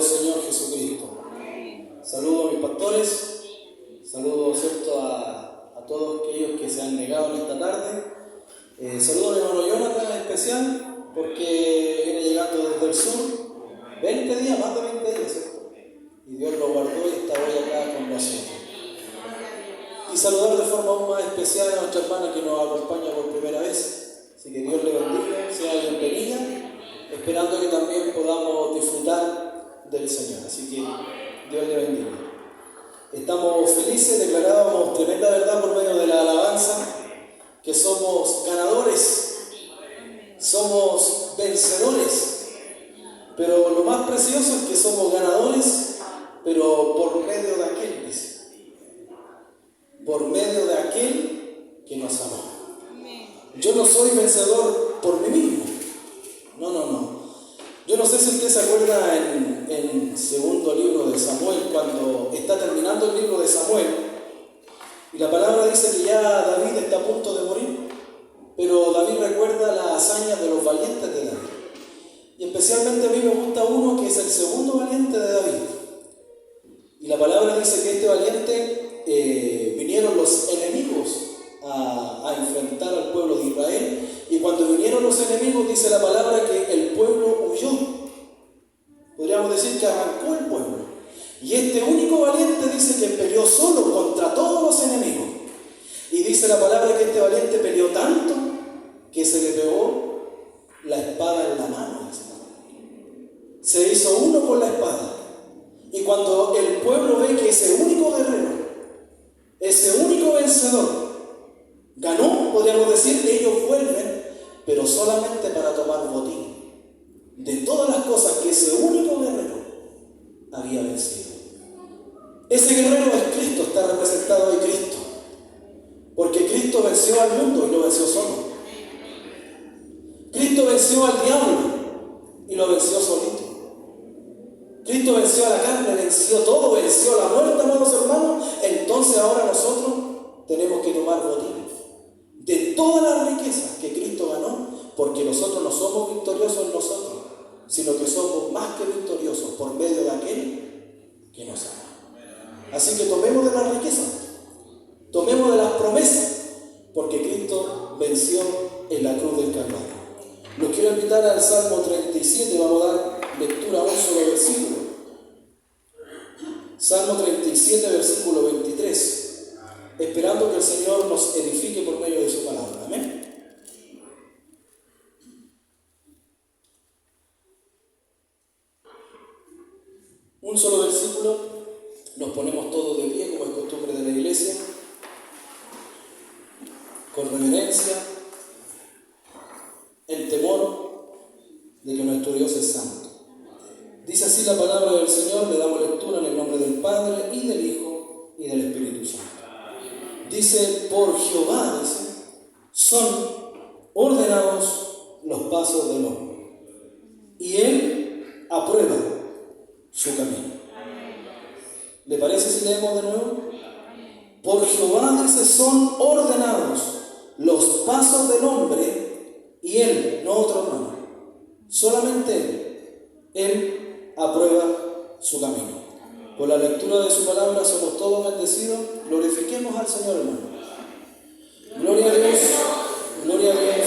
nuestro Señor Jesucristo. Saludo a mis pastores, saludo, ¿cierto?, a todos aquellos que se han negado en esta tarde. Saludo a mi hermano Jonathan en especial, porque viene llegando desde el sur, 20 días, más de 20 días, ¿cierto? Y Dios lo guardó y está hoy acá con nosotros. Y saludar de forma aún más especial a nuestra hermana que nos acompaña por primera vez. Así que Dios le bendiga, sea bienvenida, esperando que también podamos disfrutar del Señor. Así que Dios le bendiga. Estamos felices, declarábamos tremenda verdad por medio de la alabanza, que somos ganadores, somos vencedores, pero lo más precioso es que somos ganadores, pero por medio de aquel, dice, por medio de aquel que nos amó. Yo no soy vencedor por mí mismo, no. Yo no sé si usted se acuerda en segundo libro de Samuel, cuando está terminando el libro de Samuel, y la palabra dice que ya David está a punto de morir, pero David recuerda las hazañas de los valientes de David. Y especialmente a mí me gusta uno que es el segundo valiente de David. Y la palabra dice que este valiente, vinieron los enemigos a enfrentar al pueblo de Israel, y cuando vinieron los enemigos dice la palabra que el pueblo huyó. Podríamos decir que arrancó el pueblo. Y este único valiente dice que peleó solo contra todos los enemigos. Y dice la palabra que este valiente peleó tanto que se le pegó la espada en la mano. Se hizo uno con la espada. Y cuando el pueblo ve que ese único guerrero, ese único vencedor, ganó, podríamos decir, ellos vuelven, pero solamente para tomar botín de todas las cosas que ese único guerrero había vencido. Ese guerrero es Cristo, está representado en Cristo, porque Cristo venció al mundo y lo venció solo. Cristo venció al diablo y lo venció solito. Cristo venció a la carne, venció todo, venció la muerte, amados hermanos. Entonces ahora nosotros tenemos que tomar botín de todas las riquezas que Cristo ganó, porque nosotros no somos victoriosos en nosotros, sino que somos más que victoriosos por medio de aquel que nos ama. Así que tomemos de las riquezas, tomemos de las promesas, porque Cristo venció en la cruz del Calvario. Los quiero invitar al Salmo 37, vamos a dar lectura a un solo versículo. Salmo 37, versículo 23, esperando que el Señor nos edifique por medio de su palabra. Amén. Un solo versículo, nos ponemos todos de pie como es costumbre de la iglesia, con reverencia, en temor de que nuestro Dios es santo. Dice así la palabra del Señor, le damos lectura en el nombre del Padre y del Hijo y del Espíritu Santo. Dice, por Jehová, dice, son ordenados los pasos del hombre, y Él aprueba su camino. ¿Le parece si leemos de nuevo? Por Jehová, dice, son ordenados los pasos del hombre, y Él, no otro hermano, solamente Él aprueba su camino. Por la lectura de su palabra somos todos bendecidos. Glorifiquemos al Señor, hermano. Gloria a Dios, gloria a Dios,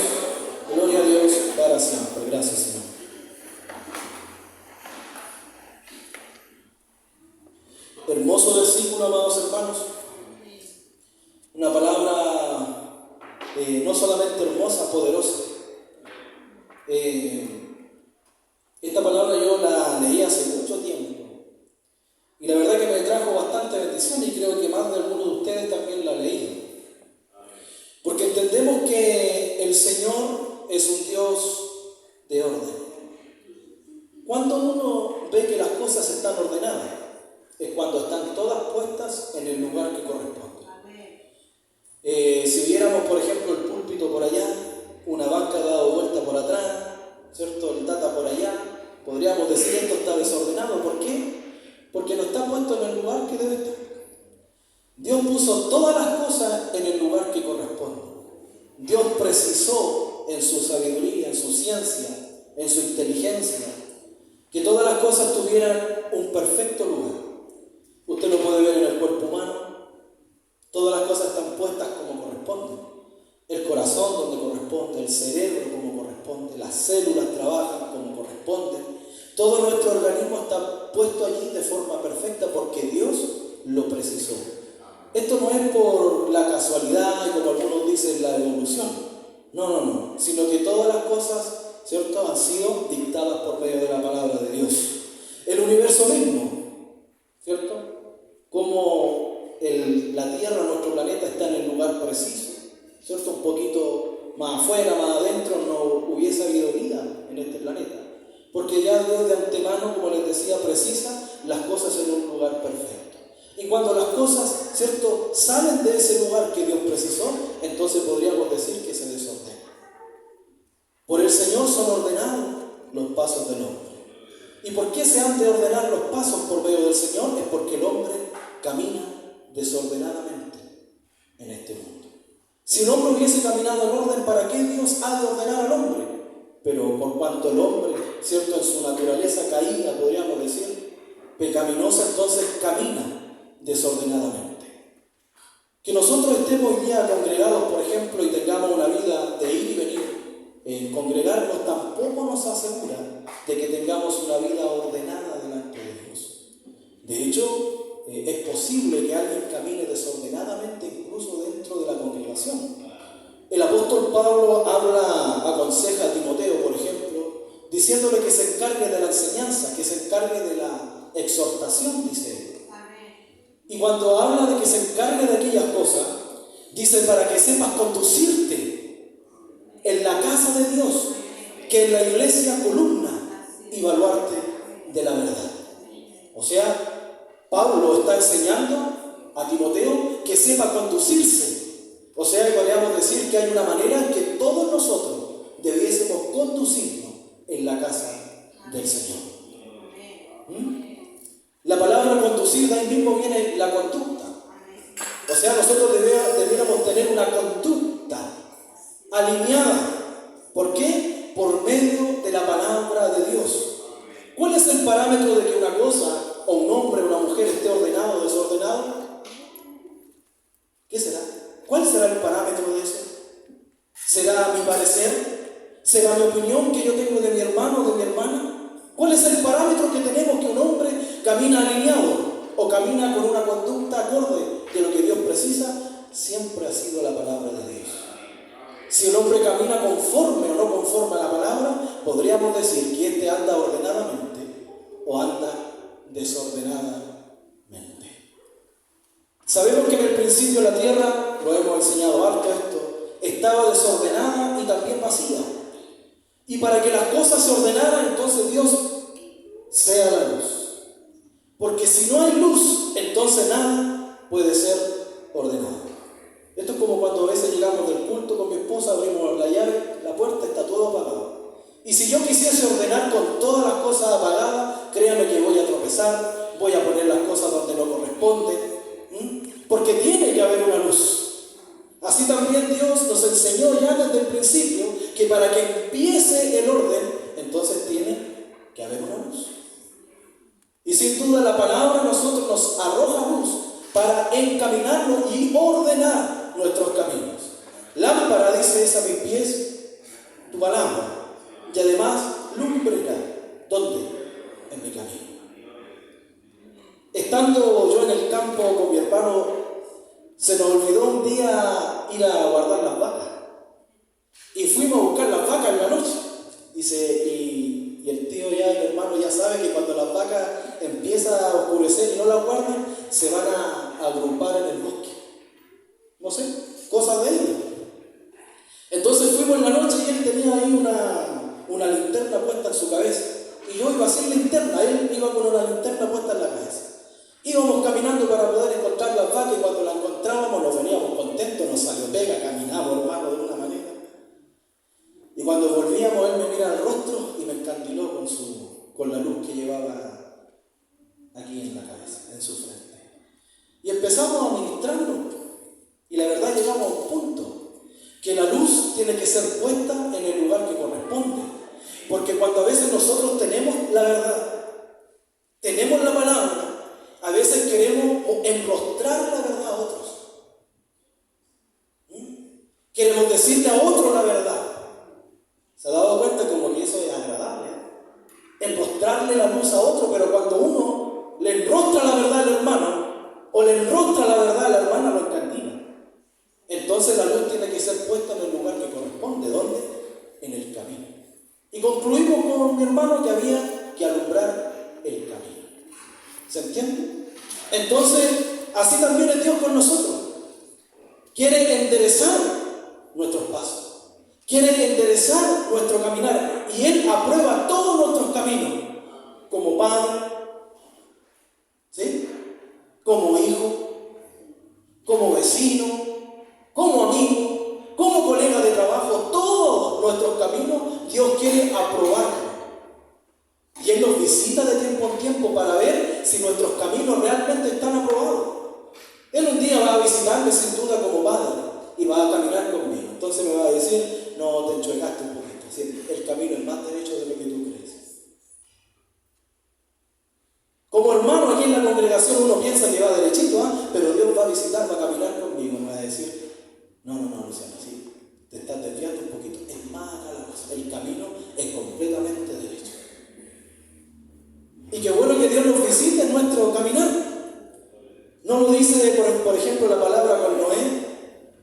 gloria a Dios para siempre. Gracias, Señor. Hermoso versículo, amados hermanos. Una palabra no solamente hermosa, poderosa. Esta palabra yo la leí hace mucho tiempo y la verdad que me trajo bastante bendición, y creo que más de algunos de ustedes también la leí, porque entendemos que el Señor es un Dios de orden. Cuando uno ve que las cosas están ordenadas, es cuando están todas puestas en el lugar que corresponde. Si viéramos, por ejemplo, el púlpito por allá, una banca dado vuelta por atrás, ¿cierto?, el tata por allá, podríamos decir esto está desordenado. ¿Por qué? Porque no está puesto en el lugar que debe estar. Dios puso todas las cosas en el lugar que corresponde. Dios precisó en su sabiduría, en su ciencia, en su inteligencia, que todas las cosas tuvieran un perfecto lugar. Usted lo puede ver en el cuerpo humano, todas las cosas están puestas como corresponde. El corazón donde corresponde, el cerebro como corresponde, las células trabajan como corresponde. Todo nuestro organismo está puesto allí de forma perfecta porque Dios lo precisó. Esto no es por la casualidad y como algunos dicen la evolución. No, sino que todas las cosas, ¿cierto?, han sido dictadas por medio de la palabra de Dios. El universo mismo, ¿cierto? Como la Tierra, nuestro planeta, está en el lugar preciso, ¿cierto? Un poquito más afuera, más adentro, no hubiese habido vida en este planeta. Porque ya Dios de antemano, como les decía, precisa las cosas en un lugar perfecto. Y cuando las cosas, ¿cierto?, salen de ese lugar que Dios precisó, entonces podríamos decir que se desordena. Por el Señor son ordenados los pasos del hombre. ¿Y por qué se han de ordenar los pasos por medio del Señor? Es porque el hombre camina desordenadamente en este mundo. Si el hombre hubiese caminado en orden, ¿para qué Dios ha de ordenar al hombre? Pero por cuanto el hombre, ¿cierto?, en su naturaleza caída, podríamos decir, pecaminosa, entonces camina desordenadamente. Que nosotros estemos hoy día congregados, por ejemplo, y tengamos una vida de ir y venir, congregarnos tampoco nos asegura de que tengamos una vida ordenada delante de Dios. De hecho, es posible que alguien camine desordenadamente incluso dentro de la congregación. El apóstol Pablo aconseja a Timoteo, por ejemplo, diciéndole que se encargue de la enseñanza, que se encargue de la exhortación, dice él. Y cuando habla de que se encargue de aquellas cosas, dice para que sepas conducirte en la casa de Dios, que en la iglesia columna y baluarte de la verdad. O sea, Pablo está enseñando a Timoteo que sepa conducirse. O sea, podríamos decir que hay una manera en que todos nosotros debiésemos conducirnos en la casa del Señor. La palabra conducir, de ahí mismo viene la conducta. O sea, nosotros debiéramos tener una conducta alineada. ¿Por qué? Por medio de la palabra de Dios. ¿Cuál es el parámetro de que una cosa, o un hombre o una mujer esté ordenado o desordenado? ¿Qué será? ¿Cuál será el parámetro de eso? ¿Será mi parecer? ¿Será mi opinión que yo tengo de mi hermano o de mi hermana? ¿Cuál es el parámetro que tenemos que un hombre camina alineado o camina con una conducta acorde de lo que Dios precisa? Siempre ha sido la palabra de Dios. Si el hombre camina conforme o no conforme a la palabra, podríamos decir que éste anda ordenadamente o anda desordenadamente. Sabemos que en el principio la tierra, lo hemos enseñado harto esto, estaba desordenada y también vacía. Y para que las cosas se ordenaran, entonces Dios sea la luz. Porque si no hay luz, entonces nada puede ser ordenado. Esto es como cuando a veces llegamos del culto con mi esposa, abrimos la llave, la puerta, está todo apagado. Y si yo quisiese ordenar con todas las cosas apagadas, créame que voy a tropezar, voy a poner las cosas donde no corresponden, porque tiene que haber una luz. Así también Dios nos enseñó ya desde el principio que para que empiece el orden, entonces tiene que haber una luz. Y sin duda la palabra a nosotros nos arroja luz para encaminarnos y ordenar nuestros caminos. Lámpara, dice, es a mis pies tu palabra, y además lumbrera. ¿Dónde? En mi camino. Estando yo en el campo con mi hermano, se nos olvidó un día ir a guardar las vacas. Y fuimos a buscar las vacas en la noche. Dice, y el tío ya, el hermano ya sabe que cuando las vacas empiezan a oscurecer y no las guardan, se van a agrupar en el bosque. No sé, cosas de ellos. Entonces fuimos en la noche y él tenía ahí una linterna puesta en su cabeza. Y yo iba sin linterna, él iba con una linterna puesta en la cabeza. Íbamos caminando para poder encontrar las vacas y cuando las encontrábamos nos veníamos contentos, nos salió pega, caminamos, hermano, de una manera. Y cuando volvíamos, él me mira al rostro y me encandiló con la luz que llevaba aquí en la cabeza, en su frente. Y empezamos a ministrarnos. Y la verdad llegamos a un punto que la luz tiene que ser puesta en el lugar que corresponde. Porque cuando a veces nosotros tenemos la verdad, tenemos la palabra, a veces queremos enrostrar la verdad a otros. Queremos decirle a otro la verdad. ¿Se ha dado cuenta como que eso es agradable? Enrostrarle la luz a otro, pero cuando uno le enrostra la verdad al hermano o le enrostra la verdad a la hermana, lo encandila. Entonces la luz tiene que ser puesta en el lugar que corresponde. ¿Dónde? En el camino. Y concluimos con mi hermano que había que alumbrar el camino. ¿Se entiende? Entonces, así también es Dios con nosotros. Quiere enderezar nuestros pasos. Quiere enderezar nuestro caminar. Y Él aprueba todos nuestros caminos. Como padre, ¿sí? Como hijo, como vecino, como amigo, como colega de trabajo. Todos nuestros caminos Dios quiere aprobarlos. Y Él nos visita de tiempo en tiempo para ver si nuestros caminos realmente están aprobados. Él un día va a visitarme sin duda como padre y va a caminar conmigo. Entonces me va a decir, no, te enchuecaste un poquito. ¿Sí? El camino es más derecho de lo que tú crees. Como hermano aquí en la congregación uno piensa que va derechito, pero Dios va a visitar, va a caminar conmigo. Me va a decir, no, Luciano, sí, te estás desviando un poquito. Es más acá la cosa. El camino es completamente derecho. Y qué bueno que Dios nos visite en nuestro caminar. No lo dice, por ejemplo, la palabra con Noé,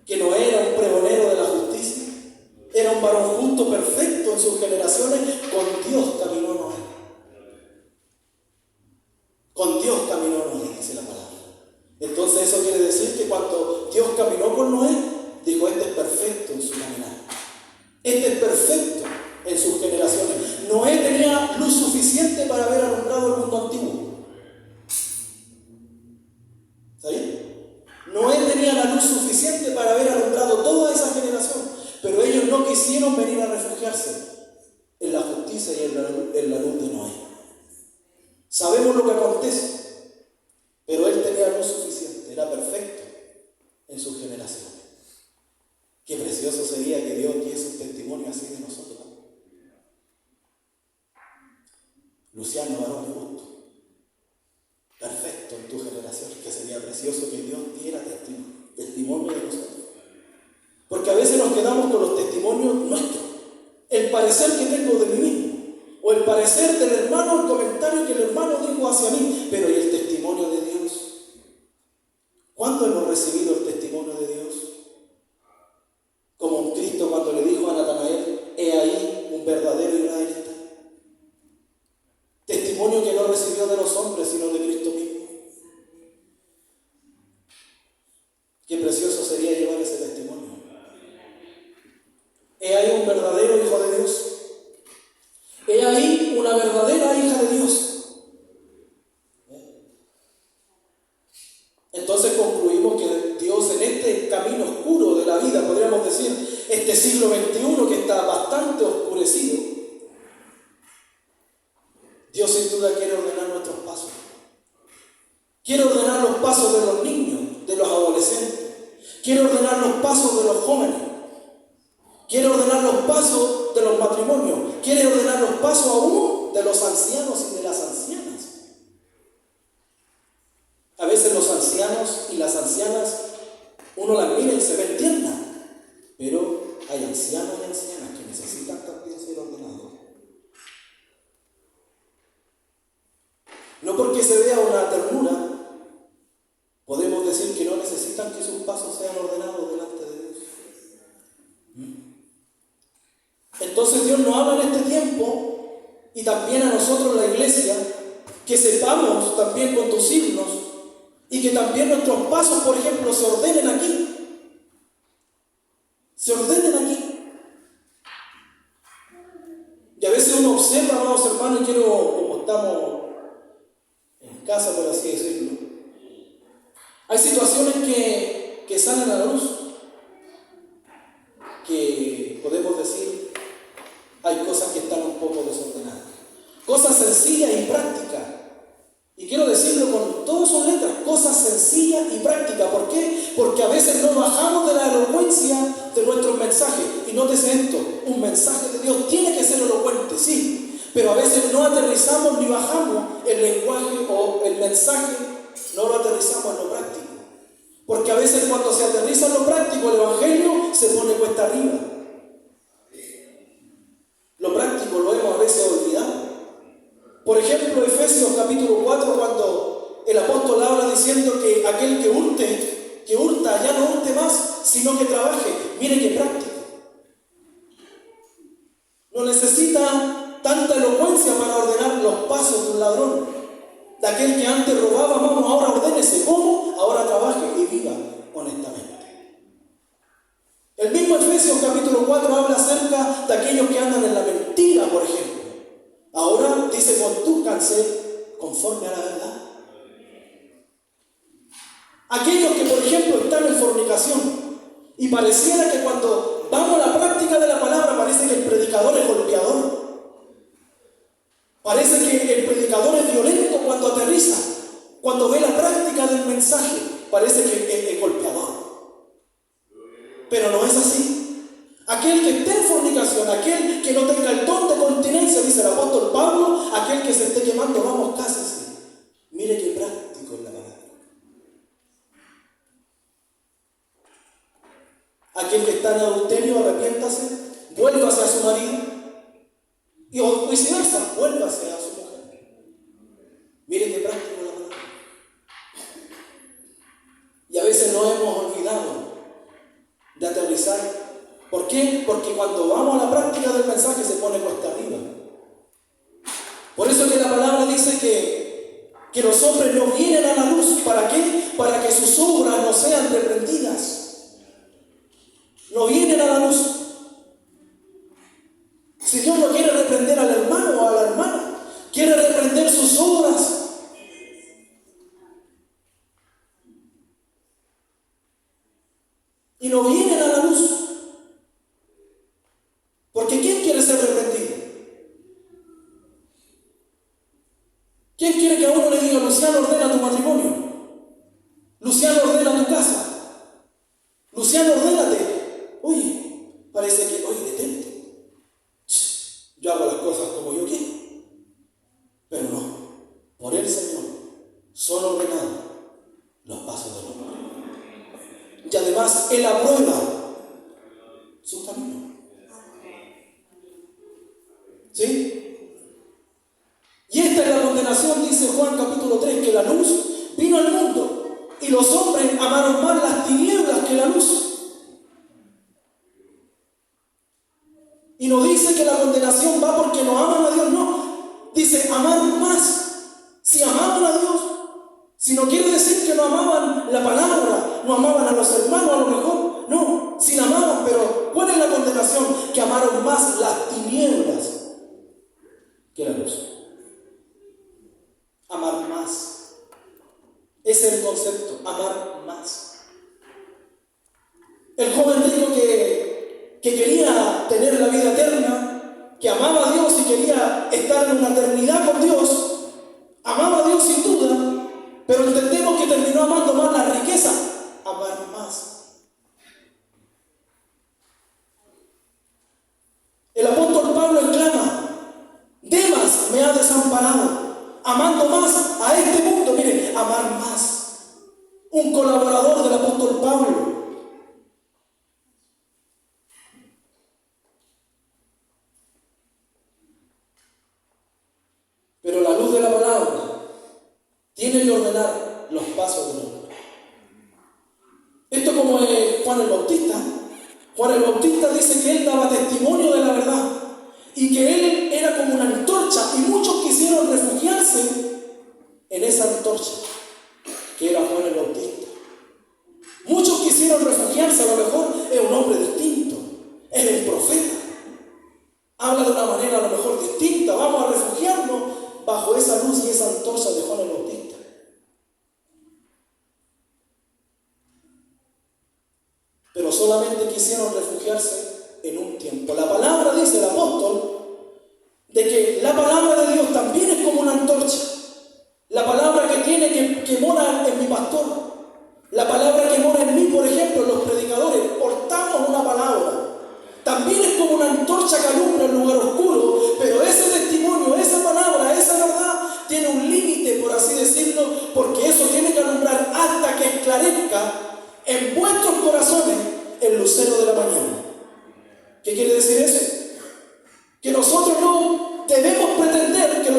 que Noé era un pregonero de la justicia, era un varón justo, perfecto en sus generaciones. Con Dios caminó Noé. Con Dios caminó Noé, dice la palabra. Entonces eso quiere decir que cuando Dios caminó con Noé, dijo, este es perfecto en su caminar. Este es perfecto en sus generaciones. Noé tenía luz suficiente para haber alumbrado el mundo antiguo. ¿Está bien? Noé tenía la luz suficiente para haber alumbrado toda esa generación, pero ellos no quisieron venir a refugiarse en la justicia y en la luz de Noé. Sabemos lo que acontece, pero él tenía luz suficiente, era perfecto en su generación. Qué precioso sería que Dios diese un testimonio así de nosotros. Luciano, varón justo, perfecto en tu generación. Que sería precioso que Dios diera testimonio de nosotros. Porque a veces nos quedamos con los testimonios nuestros, el parecer que tengo de mí mismo, o el parecer del hermano, el comentario que el hermano dijo hacia mí, pero ¿y el testimonio de Dios? ¿Cuándo hemos recibido el testimonio de Dios? Como un Cristo cuando le dijo a Natanael, he ahí un verdadero israelita. Testimonio que no recibió de los hombres, sino de Cristo mismo. Qué precioso sería llevar ese testimonio. He ahí un verdadero hijo de Dios. He ahí una verdadera hija de Dios. Entonces concluimos que Dios en este camino oscuro de la vida, podríamos decir, este siglo XXI que está bastante oscurecido, Dios sin duda quiere ordenar nuestros pasos. Quiere ordenar los pasos de los niños, de los adolescentes. Quiere ordenar los pasos de los jóvenes. Quiere ordenar los pasos de los matrimonios. Quiere ordenar los pasos aún de los ancianos y de las ancianas. A veces los ancianos y las ancianas, uno las mira y se ve tierna, pero hay ancianos y ancianas que necesitan también ser ordenados. No porque se vea una ternura, podemos decir que no necesitan que sus pasos sean ordenados delante de Dios. Entonces Dios nos habla en este tiempo, y también a nosotros la iglesia, que sepamos también conducirnos, y que también nuestros pasos, por ejemplo, se ordenen aquí. Se ordenen aquí. Y a veces uno observa, amados hermanos, y quiero, como estamos en casa, por así decirlo, hay situaciones que salen a la luz, que podemos decir, hay cosas que están un poco desordenadas. Cosas sencillas y prácticas. Y quiero decirlo con todas sus letras, cosas sencillas y prácticas. ¿Por qué? Porque a veces no bajamos de la elocuencia de nuestros mensajes. Y nótese esto, un mensaje de Dios tiene que ser elocuente, sí, Pero a veces no aterrizamos ni bajamos el lenguaje o el mensaje, no lo aterrizamos en lo práctico. Porque a veces cuando se aterriza en lo práctico, el Evangelio se pone cuesta arriba. Lo práctico lo hemos a veces olvidado. Por ejemplo, Efesios capítulo 4, cuando el apóstol habla diciendo que aquel que hurta, ya no hurte más, sino que trabaje. Mire qué práctico. No necesita tanta elocuencia para ordenar los pasos de un ladrón. De aquel que antes robaba, vamos, ahora ordénese. ¿Cómo? Ahora trabaje y viva honestamente. El mismo Efesios capítulo 4 habla acerca de aquellos que andan en la mentira, por ejemplo. Ahora dice, condúzcanse conforme a la verdad. Aquellos que, por ejemplo, están en fornicación y pareciera que cuando vamos a la práctica de la palabra parece que el predicador es golpeador. Parece que el predicador es violento cuando aterriza, cuando ve la práctica del mensaje, parece que es golpeador. Pero no es así. Aquel que esté en fornicación, aquel que no tenga el don de continencia, dice el apóstol Pablo, aquel que se esté quemando, vamos, cásese. Mire qué práctico es la palabra. Aquel que está en adulterio, arrepiéntase, vuélvase a su marido. Y viceversa, vuélvase a su mujer. Mire qué práctico la palabra. Y a veces nos hemos olvidado de aterrizar. ¿Por qué? Porque cuando vamos a la práctica del mensaje se pone cuesta arriba. Por eso que la palabra dice que los hombres no vienen a la luz. ¿Para qué? Para que sus obras no sean reprendidas. No vienen a la luz. Si Dios no quiere reprender al hermano o a la hermana, quiere reprender sus obras. Y no vienen a la luz. Porque ¿quién quiere ser reprendido? ¿Quién quiere que a uno le diga, Luciano, ordena tu matrimonio? Luciano, ordena tu casa. Luciano, ordénate. Oye, parece que, detente. Yo hago las cosas como yo quiero. Pero no, por el Señor son ordenados los pasos del hombre. Y además Él aprueba su camino. ¿Sí? Y esta es la condenación, dice Juan capítulo 3, que la luz vino al mundo y los hombres amaron más las tinieblas que la luz. Y no dice que la condenación va porque no aman a Dios, no. Dice amar más. Si amaban a Dios, si no quiere decir que no amaban la palabra, no amaban a los hermanos a lo mejor, no, si la amaban, pero ¿cuál es la condenación? Que amaron más las tinieblas que la luz. Amar más. Ese es el concepto, amar más. El joven rico que quería tener la vida eterna, que amaba a Dios y quería estar en una eternidad con Dios, amaba a Dios sin duda, pero entendemos que terminó amando más la riqueza, amar más. El apóstol Pablo exclama, Demas me ha desamparado, amando más a este mundo, mire, amar más. Un colaborador del apóstol Pablo. Pero la luz de la palabra tiene que ordenar los pasos del hombre. Esto como Juan el Bautista. Juan el Bautista dice que él daba testimonio de la verdad y que él era como una antorcha y muchos quisieron refugiarse en esa antorcha que era Juan el Bautista. Muchos quisieron refugiarse, a lo mejor es un hombre distinto, es el profeta. Habla de una manera a lo mejor distinta, vamos a refugiarnos bajo esa luz y esa antorcha de Juan el Bautista. Pero solamente quisieron refugiarse en un tiempo. La palabra, dice el apóstol, de que la palabra de Dios también es como una antorcha. La palabra que mora en mi pastor, la palabra que mora en mí, por ejemplo, los predicadores, portamos una palabra. También es como una antorcha que alumbra en lugar oscuro, pero ese testimonio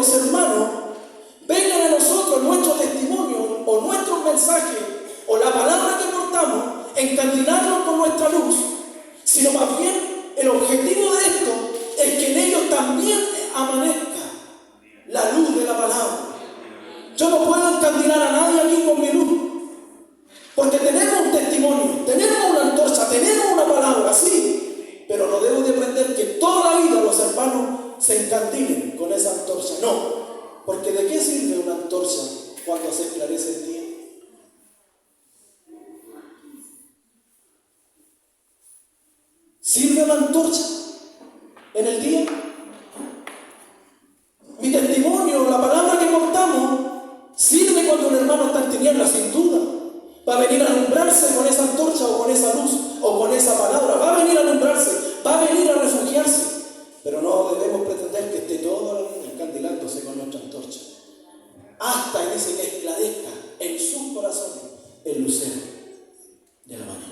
los hermanos vengan a nosotros nuestro testimonio o nuestros mensajes o la palabra que portamos, encandilarnos con nuestra luz, sino más bien el objetivo de esto es que en ellos también amanezca la luz de la palabra. Yo no puedo encandilar a nadie aquí con mi luz, porque tenemos un testimonio, tenemos una antorcha, tenemos una palabra, sí, pero no debo de pretender que toda la vida los hermanos se encandilen con esa antorcha. No, porque ¿de qué sirve una antorcha cuando se esclarece el día? ¿Sirve una antorcha en el día? Mi testimonio, la palabra que portamos, sirve cuando un hermano está en tinieblas, sin duda. Va a venir a alumbrarse con esa antorcha o con esa luz o con esa palabra. Va a venir a alumbrarse, va a venir a refugiarse. Pero no debemos pretender que esté toda la vida encandilándose con nuestra antorcha. Hasta que dice que esclarezca en sus corazones el lucero de la mañana.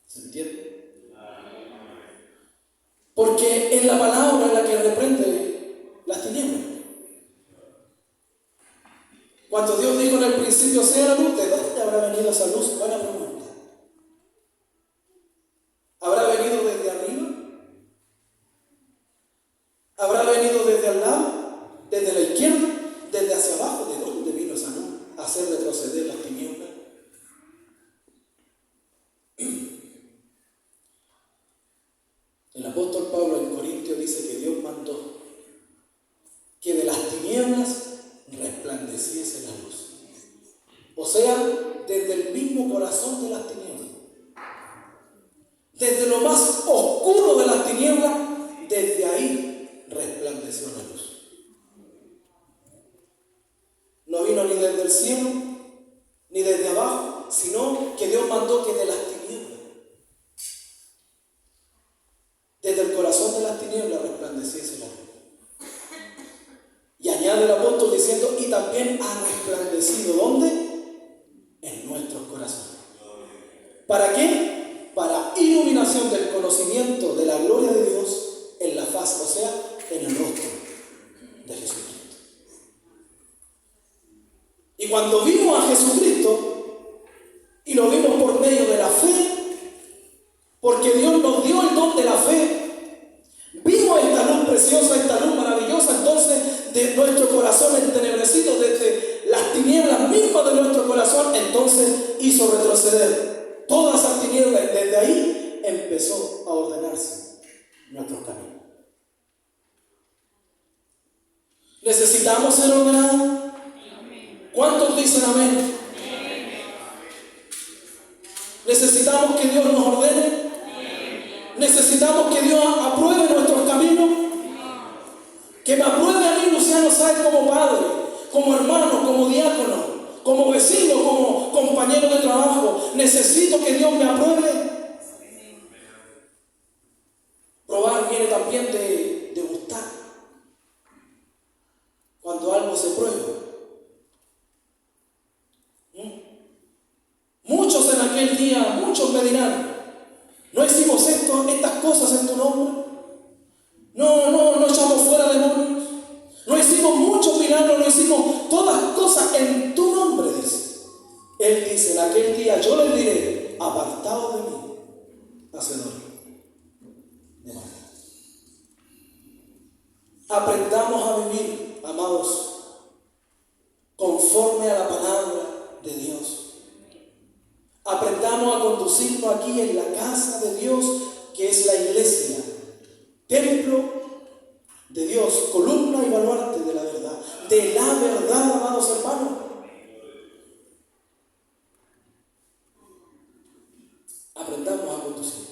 ¿Se entiende? Porque es la palabra la que reprende las tinieblas. Cuando Dios dijo en el principio sea la luz, ¿de dónde habrá venido esa luz? Buena pregunta. ¿Habrá venido desde arriba? ¿Habrá venido desde al lado? ¿Desde la izquierda? ¿Desde hacia abajo? ¿De dónde vino esa luz? ¿A hacer retroceder las tinieblas? El apóstol Pablo en Corintios dice que Dios mandó que de las tinieblas resplandeciese la luz. O sea, desde el mismo corazón de las tinieblas, desde lo más oscuro de las tinieblas, desde ahí resplandeció la luz. No vino ni desde el cielo, ni desde abajo, sino que Dios mandó que de las tinieblas, desde el corazón de las tinieblas resplandeciese la luz. Y añade el apóstol diciendo, y también ha resplandecido, ¿dónde? En nuestros corazones. ¿Para qué? Para iluminación del conocimiento de la gloria de Dios en la faz, o sea, en el rostro de Jesucristo. Y cuando vimos a Jesucristo, y lo vimos por medio de la fe, porque Dios nos dio el don de la fe, vimos esta luz preciosa, esta luz maravillosa, entonces de nuestro corazón entenebrecido, desde las tinieblas mismas de nuestro corazón, entonces hizo retroceder todas esas tinieblas, y desde ahí empezó a ordenarse nuestros caminos. ¿Necesitamos ser ordenados? ¿Cuántos dicen amén? ¿Necesitamos que Dios nos ordene? ¿Necesitamos que Dios apruebe nuestros caminos? Que me apruebe a mí, Luciano Sáez, como padre, como hermano, como diácono, como vecino, como compañero de trabajo. Necesito que Dios me apruebe. Probar viene también de gustar. Cuando algo se prueba. Muchos en aquel día, muchos me dirán, ¿no hicimos estas cosas en tu nombre? No echamos fuera demonios. No hicimos muchos milagros, no hicimos todas cosas en tu nombre, dice. Él dice, en aquel día yo les diré, apartados de mí, hacedores de maldad. Aprendamos a vivir, amados, conforme a la palabra de Dios. Aprendamos a conducirnos aquí en la casa de Dios, que es la iglesia, templo de Dios, columna y baluarte de la verdad, amados hermanos. Aprendamos a conducir.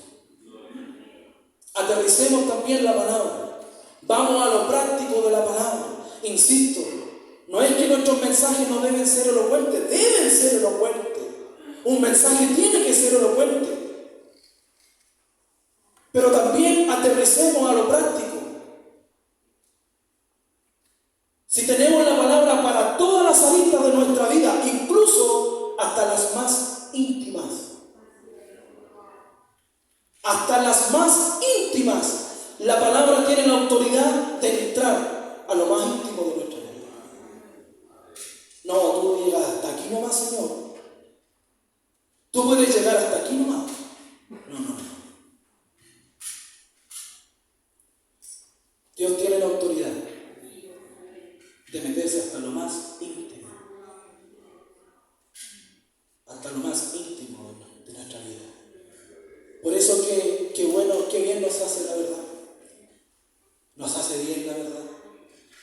Aterricemos también la palabra. Vamos a lo práctico de la palabra. Insisto, no es que nuestros mensajes no deben ser elocuentes, deben ser elocuentes. Un mensaje tiene que ser elocuente. Pero también aterricemos a lo práctico. Si tenemos la palabra para todas las aristas de nuestra vida, incluso hasta las más íntimas. Hasta las más íntimas íntimas, la palabra tiene la autoridad de entrar a lo más íntimo de nuestra vida. No, tú llegas hasta aquí nomás, Señor. Tú puedes llegar hasta aquí nomás. No. Dios tiene la autoridad de meterse hasta lo más íntimo. Hasta lo más íntimo de nuestra vida. Por eso qué bueno, qué bien nos hace la verdad. Nos hace bien la verdad.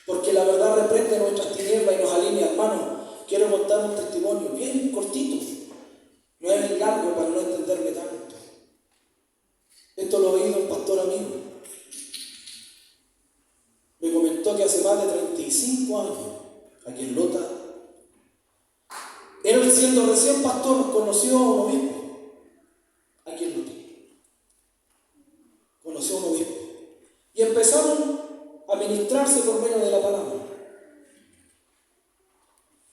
Porque la verdad reprende nuestras tinieblas y nos alinea. Hermano, quiero contar un testimonio bien cortito. No es largo para no entenderme tanto. Esto lo he oído un pastor amigo. Me comentó que hace más de 35 años, aquí en Lota, él siendo recién pastor conoció a un obispo. Aquí en Lota. Conoció a un obispo. Y empezaron a ministrarse por medio de la palabra.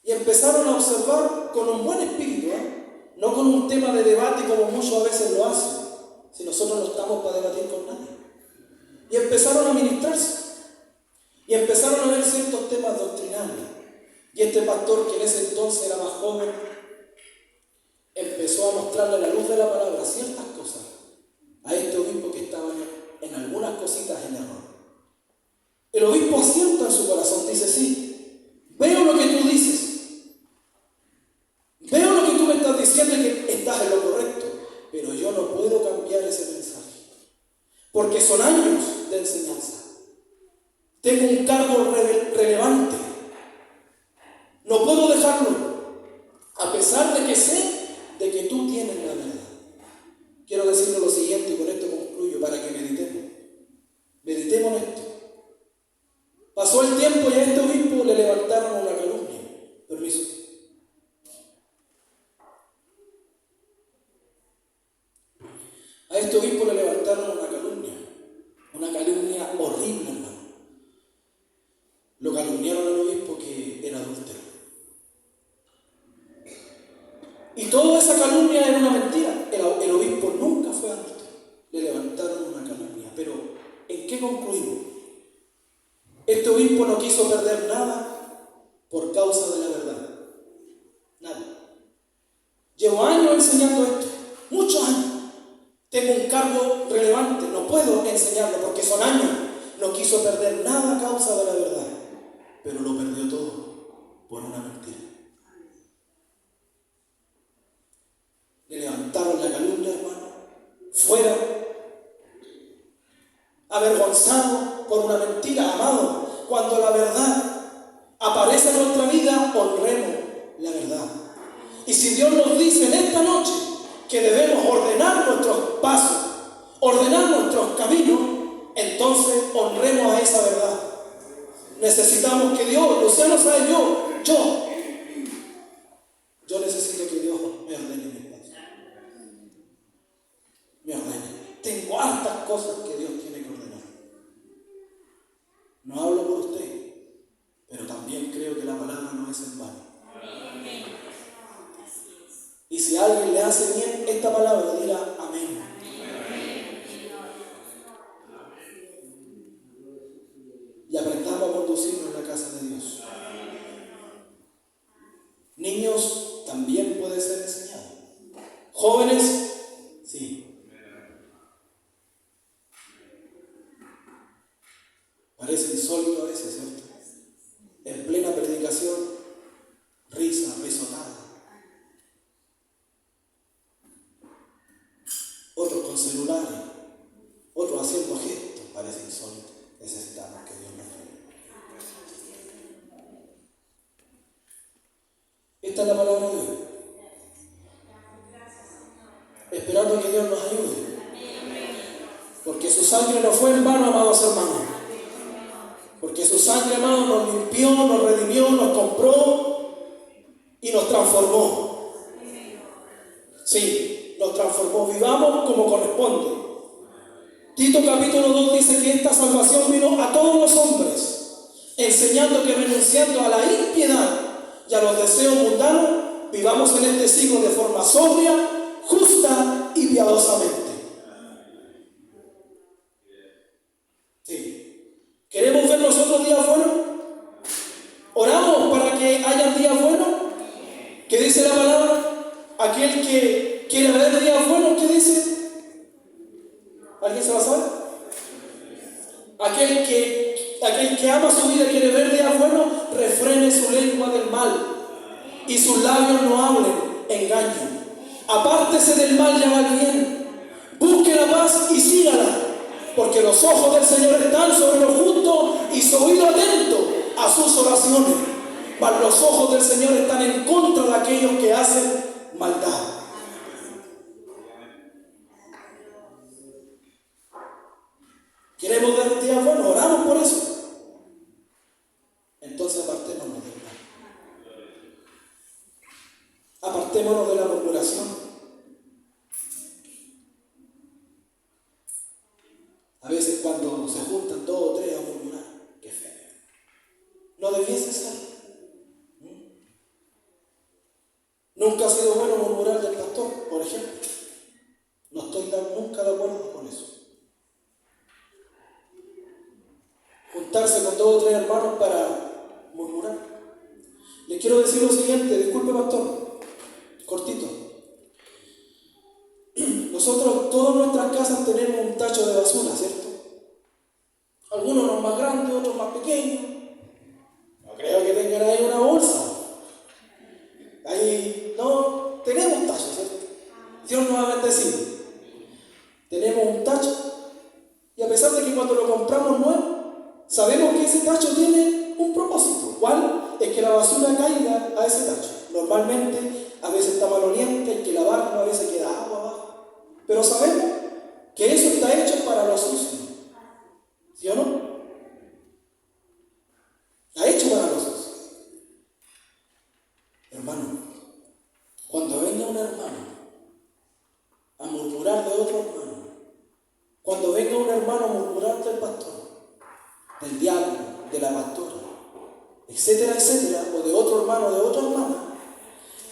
Y empezaron a observar con un buen espíritu, no con un tema de debate como muchos a veces lo hacen, si nosotros no estamos para debatir con nadie. Y empezaron a ministrarse. Y empezaron a ver ciertos temas doctrinales. Y este pastor, que en ese entonces era más joven, empezó a mostrarle a la luz de la palabra ciertas cosas a este obispo que estaba en algunas cositas en error. El obispo asienta en su corazón, dice: sí, veo lo que tú dices, veo lo que tú me estás diciendo y que estás en lo correcto, pero yo no puedo cambiar ese mensaje, porque son años de enseñanza. Tengo un cargo relevante, no puedo dejarlo, a pesar de que sé de que tú tienes la verdad. Quiero decirle lo siguiente, y con esto concluyo, para que meditemos. Meditemos en esto. Pasó el tiempo y a este obispo le levantaron una calumnia. Permiso. A este obispo le levantaron una calumnia horrible, hermano. Lo calumniaron al obispo que era adúltero. Y toda esa calumnia era una mentira. El obispo nunca fue adúltero. Le levantaron una calumnia. Pero, ¿en qué concluimos? Este obispo no quiso perder nada por causa de la verdad. Nada. Llevo años enseñando esto. Muchos años. Tengo un cargo relevante. No puedo enseñarlo porque son años. No quiso perder nada a causa de la verdad. Pero lo perdió todo por una mentira. Le levantaron la calumnia, hermano, fuera, avergonzado por una mentira. Amado, cuando la verdad aparece en nuestra vida, honremos la verdad. Y si Dios nos dice en esta noche que debemos ordenar nuestros pasos, ordenar nuestros caminos, entonces honremos a esa verdad. Necesitamos que Dios, Luciano sabe, yo necesito que Dios me ordene mis pasos. Me ordene. Tengo hartas cosas que Dios tiene que ordenar. No hablo por usted, pero también creo que la palabra no es en vano. Y si a alguien le hace bien esta palabra, diga amén. Y aprendamos a conducirnos en la casa de Dios. Niños, también puede ser enseñado. Jóvenes, sí. Parece insólito a veces, ¿cierto? En plena predicación, risa, risotada. Otros con celulares, otros haciendo gestos, parece insólito. Necesitamos que Dios nos ayude. Esta es la palabra de Dios. Esperando que Dios nos ayude. Porque su sangre no fue en vano, amados hermanos. Porque su sangre, amados, nos limpió, nos redimió, nos compró y nos transformó. Sí, nos transformó. Vivamos como corresponde. Tito capítulo 2 dice que esta salvación vino a todos los hombres, enseñando que renunciando a la impiedad y a los deseos mundanos, vivamos en este siglo de forma sobria, justa y piadosamente. Aquel que quiere ver días buenos, ¿qué dice? ¿Alguien se lo sabe? Aquel que ama su vida y quiere ver días buenos, refrene su lengua del mal y sus labios no hablen engaño. Apártese del mal y haga el bien. Busque la paz y sígala, porque los ojos del Señor están sobre los justos y su oído atento a sus oraciones. Mas los ojos del Señor están en contra de aquellos que hacen maldad. Queremos ver días buenos, oramos por eso. Entonces apartémonos del mal. Apartémonos de la murmuración. A veces cuando se juntan 2 o 3 a murmurar, qué feo. No debiese ser. Nunca ha sido bueno murmurar del pastor, por ejemplo. No estoy nunca de acuerdo con eso. Juntarse con 2 o 3 hermanos para murmurar. Les quiero decir lo siguiente, disculpe pastor, cortito. Nosotros, todas nuestras casas tenemos un tacho de basura, ¿cierto? Algunos más grandes, otros más pequeños. No creo que tengan ahí una bolsa. Ahí no tenemos tacho, ¿cierto? Dios nos ha bendecido. Tenemos un tacho y a pesar de que cuando lo compramos nuevo, sabemos que ese tacho tiene un propósito. ¿Cuál? Es que la basura caiga a ese tacho. Normalmente, a veces está maloliente, hay que lavarlo, a veces queda agua abajo. Pero sabemos que eso está hecho para lo sucio. ¿Sí o no? Está hecho para lo sucio. Hermano, cuando venga un hermano a murmurar de otro hermano, cuando venga un hermano a murmurar del pastor, del diablo, de la pastora, etcétera, etcétera, o de otro hermano, de otra hermana,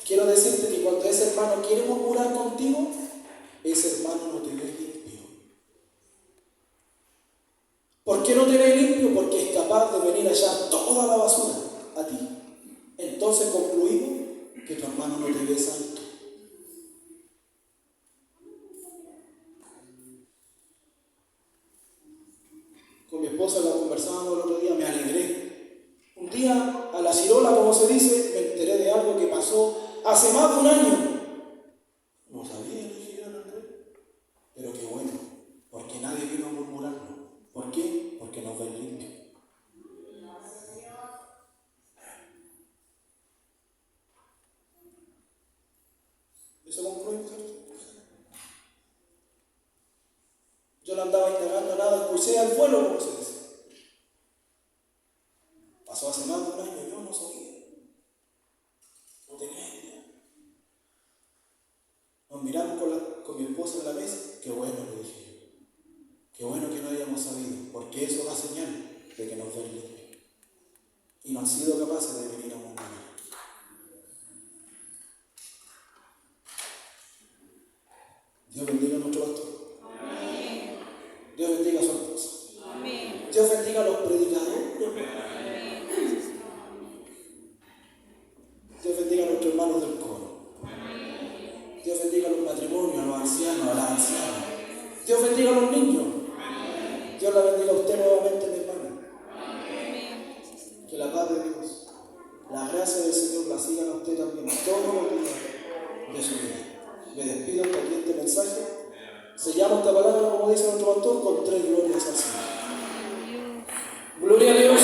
quiero decirte que cuando ese hermano quiere murmurar contigo, ese hermano no te ve limpio. ¿Por qué no te ve limpio? Porque es capaz de venir a echar toda la basura a ti. Entonces concluimos que tu hermano no te ve santo. Con mi esposa la conversábamos el otro día, me alegré. Un día, a la cirola, como se dice, me enteré de algo que pasó hace más de un año. No sabía, dije, pero qué bueno, porque nadie vino a murmurarnos. ¿Por qué? Porque nos ven limpios. Eso concluye, ¿cierto? Yo no andaba indagando nada, escuché al vuelo, como se dice. Pasó hace más de un año, yo no sabía. No tenía idea. Nos miramos con mi esposa en la mesa, qué bueno, le dije yo. Qué bueno que no hayamos sabido, porque eso da señal de que nos ven limpios. Y no han sido capaces de venir a murmurar. Dios bendiga a nuestro pastor. Amén. Dios bendiga a su esposa. Amén. Dios bendiga a los predicadores. Amén. Dios bendiga a nuestros hermanos del coro. Amén. Dios bendiga a los matrimonios, a los ancianos, a las ancianas. Dios bendiga a los niños. Amén. Dios la bendiga a usted nuevamente, mi hermano. Amén. Que la paz de Dios, la gracia del Señor la sigan a usted también todos los días de su vida. Me despido con este mensaje. Sellamos esta palabra, como dice nuestro pastor, con 3 glorias al Señor. Gloria a Dios.